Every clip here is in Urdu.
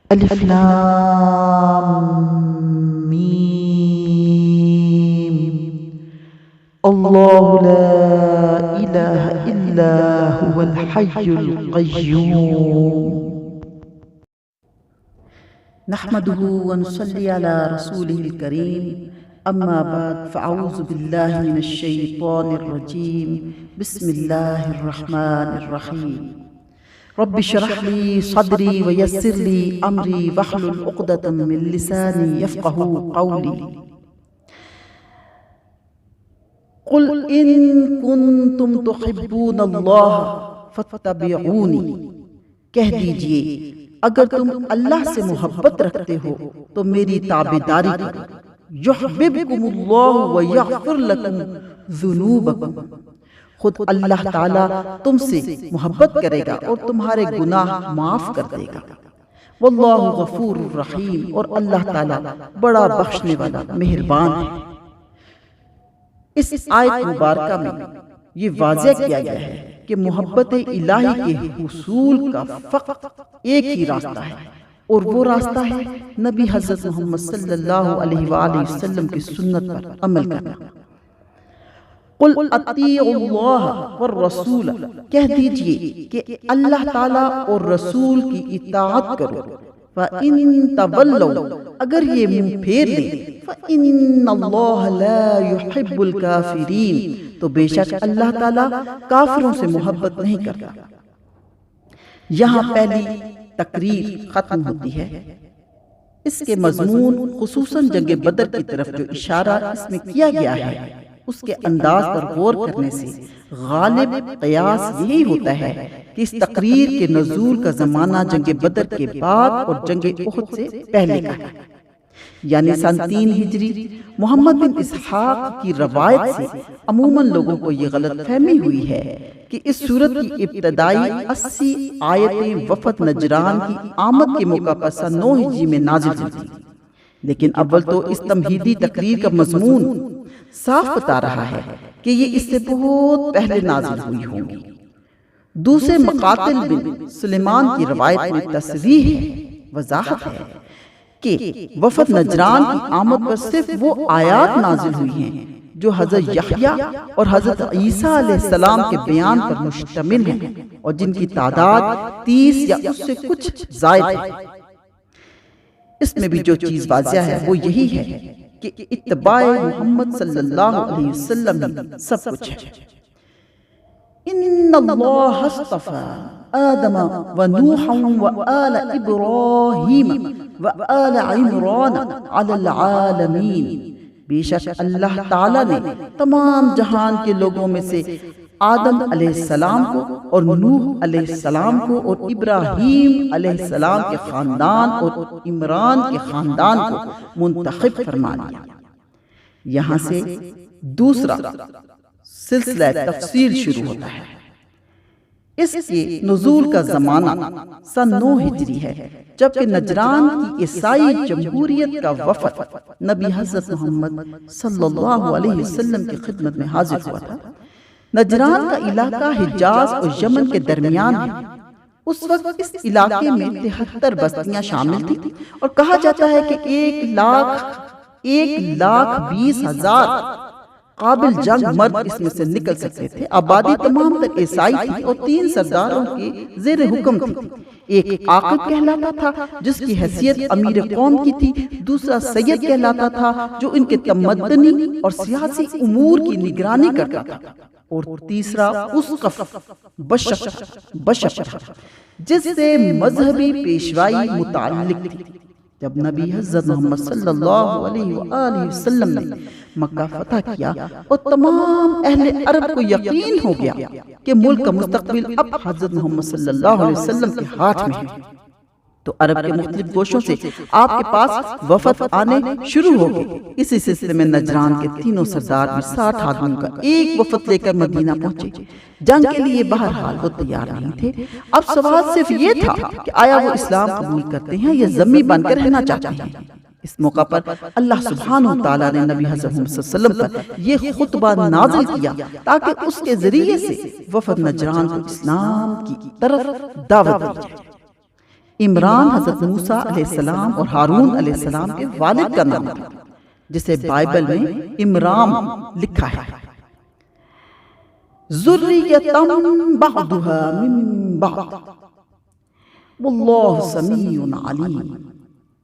الف لام میم اللہ لا الہ الا هو الحی القیوم نحمده ونصلي على رسوله الكريم أما بعد فأعوذ بالله من الشيطان الرجيم بسم الله الرحمن الرحيم رب اشرح لي صدري ويسر لي أمري واحلل عقدة من لساني يفقهوا قولي قل إن كنتم تحبون الله فاتبعوني کہہ دیجئے اگر تم اللہ سے محبت رکھتے ہو تو میری تابعداری کرو یحببکم اللہ ویغفر لکم ذنوبکم خود اللہ تعالیٰ تم سے محبت کرے گا اور تمہارے گناہ معاف کر دے گا واللہ غفور الرحیم اور اللہ تعالیٰ بڑا بخشنے والا مہربان ہے۔ اس آیت مبارکہ میں یہ واضح کیا گیا ہے کہ محبت الہی کے حصول کا فقط ایک ہی راستہ ہے اور وہ راستہ ہے نبی حضرت محمد صلی اللہ علیہ وآلہ وسلم کی سنت پر عمل کرنا۔ قل اطیعوا اللہ والرسول کہہ دیجئے کہ اللہ تعالیٰ اور رسول کی اطاعت کرو فَإِن تَوَلَّوْا اگر یہ منہ پھیر لیں فَإِنَّ اللَّهَ لَا يُحِبُّ الْكَافِرِينَ تو بے شک اللہ تعالیٰ کافروں سے محبت نہیں کرتا۔ یہاں پہلی تقریر ختم ہوتی ہے۔ اس کے مضمون خصوصاً جنگ بدر کی طرف جو اشارہ اس میں کیا گیا ہے اس کے انداز پر غور کرنے سے غالب قیاس یہی ہوتا ہے کہ اس تقریر کے نزول کا زمانہ جنگ بدر کے بعد اور جنگ احد سے پہلے کا ہے، یعنی سن 3 ہجری۔ محمد بن اسحاق کی روایت سے عموماً لوگوں کو یہ غلط فہمی ہوئی ہے کہ اس سورت کی ابتدائی 80 آیتیں وفد نجران کی آمد کے موقع پر سن 9 ہجری میں نازل ہوئی تھیں، لیکن اول تو اس تمہیدی تقریر کا مضمون صاف بتا رہا ہے کہ یہ اس سے بہت پہلے نازل ہوئی ہوں گی۔ دوسرے مقاتل بن سلیمان کی روایت میں تصریح ہے، وضاحت ہے کہ وفد نجران کی آمد پر صرف وہ آیات نازل ہوئی ہیں جو حضرت یحییٰ اور حضرت عیسیٰ علیہ السلام کے بیان پر مشتمل ہیں اور جن کی تعداد 30 یا اس سے کچھ زائد ہے۔ اس میں بھی جو چیز واضح ہے وہ یہی ہے کہ اتباع محمد صلی اللہ علیہ وسلم سب کچھ ہے۔ ان اللہ اصطفى آدم ونوحا وآل ابراہیم وآل عمران علی العالمین بے شک اللہ تعالیٰ نے تمام جہان کے لوگوں میں سے آدم علیہ السلام کو اور نوح علیہ السلام کو اور ابراہیم علیہ السلام کے خاندان اور عمران کے خاندان کو منتخب فرما دیا۔ یہاں سے دوسرا سلسلہ تفصیل شروع ہوتا ہے۔ اس کے نزول کا زمانہ سن 9 ہجری ہے جبکہ نجران کی عیسائی جمہوریت کا وفد نبی حضرت محمد صلی اللہ علیہ وسلم کی خدمت میں حاضر ہوا تھا۔ نجران کا علاقہ حجاز اور یمن کے درمیان ہے۔ اس وقت اس علاقے میں 73 بستیاں شامل تھیں اور کہا جاتا ہے کہ 1,20,000 قابل جنگ مرد اس میں سے نکل سکتے تھے۔ آبادی تمام تر عیسائی تھی اور 3 سرداروں کے زیر حکم تھی۔ ایک عاقب کہلاتا تھا جس کی حیثیت امیر قوم کی تھی، دوسرا سید کہلاتا تھا جو ان کے تمدنی اور سیاسی امور کی نگرانی کرتا تھا، اور تیسرا اسقف بشر جس سے مذہبی پیشوائی متعلق تھی۔ جب نبی حضرت محمد صلی اللہ علیہ وآلہ وسلم نے مکہ فتح کیا اور تمام اہل عرب کو یقین ہو گیا کہ ملک کا مستقبل اب حضرت محمد صلی اللہ علیہ وسلم کے ہاتھ میں ہے، تو عرب کے مختلف گوشوں سے آپ کے پاس وفد آنے شروع ہو گئے۔ اسی سلسلے میں نجران کے تینوں سردار بھی 60 آدمیوں کا ایک وفد لے کر مدینہ پہنچے۔ جنگ کے لیے بہرحال وہ تیار نہیں تھے۔ اب سوال صرف یہ تھا کہ آیا وہ اسلام قبول کرتے ہیں یا ذمی بن کر رہنا چاہتے ہیں۔ اس موقع پر اللہ سبحانہ وتعالیٰ نے نبی حضرت محمد صلی اللہ علیہ وسلم پر یہ خطبہ نازل کیا تاکہ اس کے ذریعے سے وفد نجران کو اسلام کی طرف دعوت دی جائے۔ عمران حضرت موسیٰ علیہ السلام اور ہارون علیہ السلام کے والد کا نام تھا، جسے بائبل میں عمرام لکھا ہے۔ ذریۃ بعضها من بعض واللہ سمیع علیم،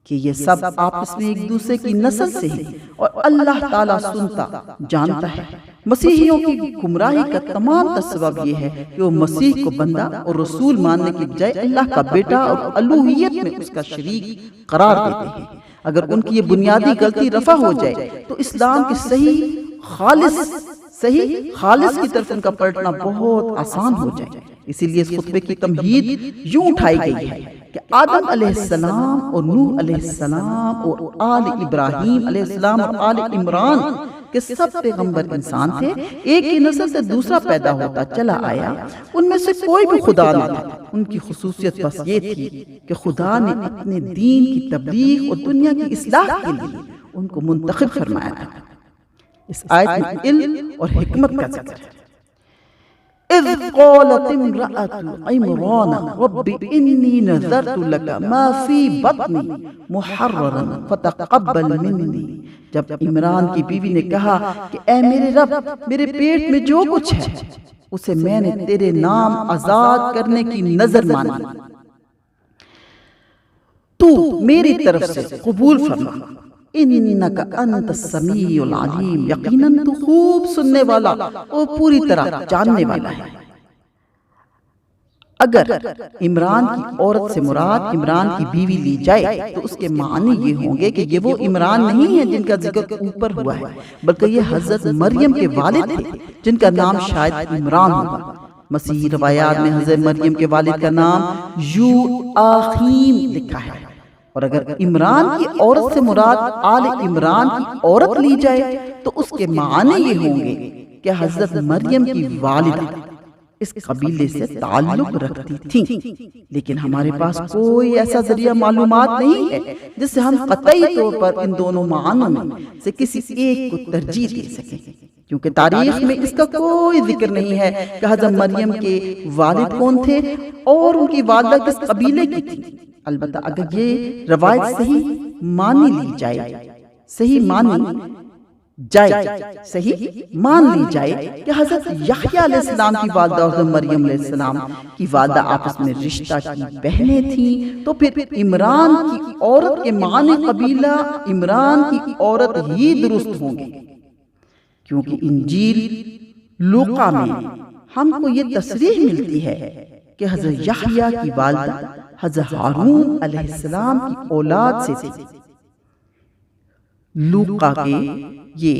کہ یہ سب آپس میں ایک دوسرے کی نسل سے ہیں اور اللہ تعالیٰ سنتا جانتا ہے۔ مسیحیوں کی گمراہی کا تمام سبب یہ ہے کہ وہ مسیح کو بندہ اور رسول ماننے کی بجائے اللہ کا بیٹا اور الوہیت میں اس کا شریک قرار دیتے ہیں۔ اگر ان کی یہ بنیادی غلطی رفع ہو جائے تو اسلام کے صحیح خالص کی طرف ان کا پلٹنا بہت آسان ہو جائے۔ اسی لیے اس خطبے کی تمہید یوں اٹھائی گئی ہے کہ آدم علیہ السلام اور نوح علیہ السلام اور آل ابراہیم علیہ السلام اور آل عمران کہ سب پیغمبر انسان تھے، ایک ہی نسل سے دوسرا پیدا ہوتا چلا آیا، ان میں سے کوئی بھی خدا نہ تھا۔ ان کی خصوصیت بس یہ تھی کہ خدا نے اپنے دین کی تبلیغ اور دنیا کی اصلاح کے لیے ان کو منتخب فرمایا تھا۔ اس آیت میں علم اور حکمت کا ذکر ہے۔ اذ قالت امرأة عمران رب انی نذرت لك ما فی بطنی محررا فتقبل منی، جب عمران کی بیوی نے کہا کہ اے میرے رب، میرے پیٹ میں جو کچھ ہے اسے میں نے تیرے نام آزاد کرنے کی نظر مانی، تو میری طرف سے قبول فرما، انک انت السمیع العلیم، یقیناً تو خوب سننے والا اور پوری طرح جاننے والا ہے۔ اگر عمران کی عورت سے مراد عمران کی بیوی لی جائے تو اس کے معنی یہ ہوں گے کہ یہ وہ عمران نہیں ہے جن کا ذکر اوپر ہوا ہے، بلکہ یہ حضرت مریم کے والد تھے جن کا نام شاید عمران ہوگا۔ مسیحی روایات میں حضرت مریم کے والد کا نام یوآخیم لکھا ہے، اور اگر عمران کی عورت سے مراد آل عمران کی عورت لی جائے تو اس کے معنی یہ ہوں گے کہ حضرت مریم کی والدہ اس قبیلے سے تعلق رکھتی تھیں، لیکن ہمارے پاس کوئی ایسا ذریعہ معلومات نہیں ہے جس سے ہم قطعی طور پر ان دونوں معنوں میں سے کسی ایک کو ترجیح دے سکیں، کیونکہ تاریخ میں اس کا کوئی ذکر نہیں ہے کہ حضرت مریم کے والد کون تھے اور ان کی والدہ کس قبیلے کی تھی۔ البتہ اگر یہ روایت صحیح مان لی جائے کہ حضرت یحییٰ علیہ السلام کی والدہ اور حضرت مریم علیہ السلام کی والدہ آپس میں رشتہ کی بہنیں تھیں، تو پھر عمران کی عورت کے معنی قبیلہ عمران کی عورت ہی درست ہوں گے، کیونکہ انجیل لوقا میں ہم کو یہ تصریح ملتی ہے کہ حضرت یحییٰ کی والدہ حضرت ہارون علیہ السلام کی اولاد سے تھی۔ لوقا کے یہ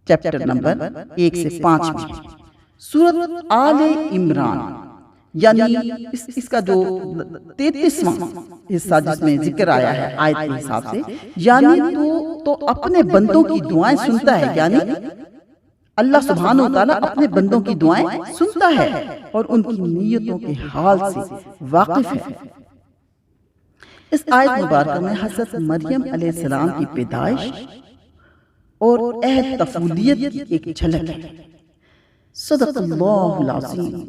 چیپٹر نمبر 1 سے 5 میں سورۃ آل عمران یعنی اس کا جو 33واں حصہ جس میں ذکر آیا ہے آیت کے حساب سے، یعنی تو اپنے بندوں کی دعائیں سنتا ہے، یعنی اللہ سبحانہ وتعالیٰ اپنے بندوں کی دعائیں سنتا ہے اور ان کی نیتوں کے حال سے واقف ہے۔ اس آیت مبارکہ میں حضرت مریم علیہ السلام کی پیدائش اور عہد طفولیت کی ایک جھلک ہے۔ صدق اللہ العظیم۔